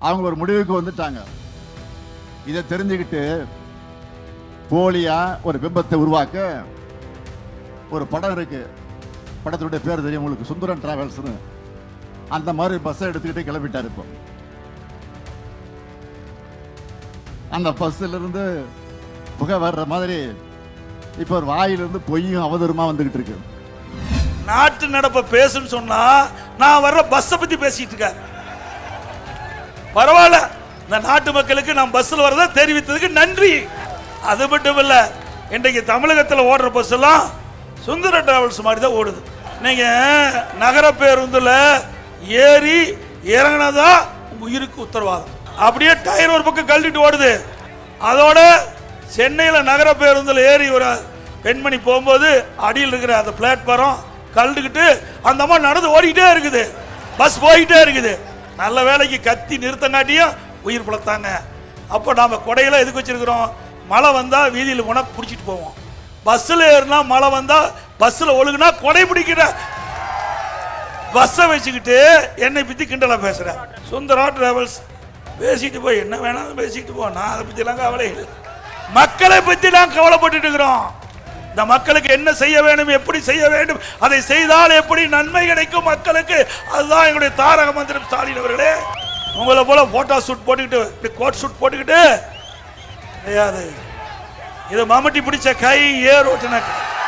அவங்க ஒரு முடிவுக்கு வந்துட்டாங்க. இதை தெரிஞ்சுக்கிட்டு போலியா ஒரு பிம்பத்தை உருவாக்க ஒரு படம் இருக்கு. படத்தினுடைய பேர் தெரியும் உங்களுக்கு, சுந்தரன் டிராவல்ஸ்னு. அந்த மாதிரி பஸ்ஸை எடுத்துக்கிட்டு கிளம்பிட்டார். இப்போ அந்த பஸ்ல இருந்து புகை வர்ற மாதிரி இப்ப ஒரு வாயிலிருந்து பொய்யும் அவதூறுமா வந்துகிட்டு இருக்கு. நாட்டு நடப்ப பேசுன்னு சொன்னா நான் வர்ற பஸ்ஸை பத்தி பேசிட்டு இருக்கேன். பரவாயில்ல, இந்த நாட்டு மக்களுக்கு நான் பஸ்ல வரத தெரிவித்ததுக்கு நன்றி. அது மட்டும் இல்ல, இன்றைக்கு தமிழகத்தில் ஓடுற பஸ் எல்லாம் சுந்தர டிராவல்ஸ் மாதிரி தான் ஓடுது. நீங்க நகர பேருந்துல ஏறி இறங்கினதா உயிருக்கு உத்தரவாதம். அப்படியே டயர் ஒரு பக்கம் கழட்டிட்டு ஓடுது. அதோட சென்னையில் நகர பேருந்துல ஏறி ஒரு பெண்மணி போகும்போது அடியில் இருக்கிற அந்த பிளாட்பாரம் கழட்டுக்கிட்டு அந்த அம்மா நடந்து ஓடிக்கிட்டே இருக்குது, பஸ் போய்கிட்டே இருக்குது. நல்ல வேலைக்கு கத்தி நிறுத்தங்காட்டியும் உயிர் பிழைத்தாங்க. அப்போ நாம கொடையில எதுக்கு வச்சிருக்கிறோம்? மழை வந்தா வீதியில் போனா பிடிச்சிட்டு போவோம். பஸ்ஸில் ஏறினா மழை வந்தா பஸ்ஸில் ஒழுகுனா கொடை பிடிக்கிற பஸ்ஸை வச்சுக்கிட்டு என்னை பத்தி கிண்டலா பேசுற சுந்தரா டிராவல்ஸ் பேசிட்டு போய் என்ன வேணாலும் பேசிட்டு போ. நான் அதை பத்தி எல்லாம் கவலை இல்லை. மக்களை பத்தி நான் கவலைப்பட்டு இருக்கிறோம். இந்த மக்களுக்கு என்ன செய்ய வேண்டும், எப்படி செய்ய வேண்டும், அதை செய்தால் எப்படி நன்மை கிடைக்கும் மக்களுக்கு, அதுதான் எங்களுடைய தாரக மந்திரம். ஸ்டாலின் அவர்களே, உங்களை போல போட்டோ ஷூட் போட்டுக்கிட்டு கோட் ஷூட் போட்டுக்கிட்டு கிடையாது. இது மம்முட்டி பிடிச்ச கை ஏர் ஓட்டுன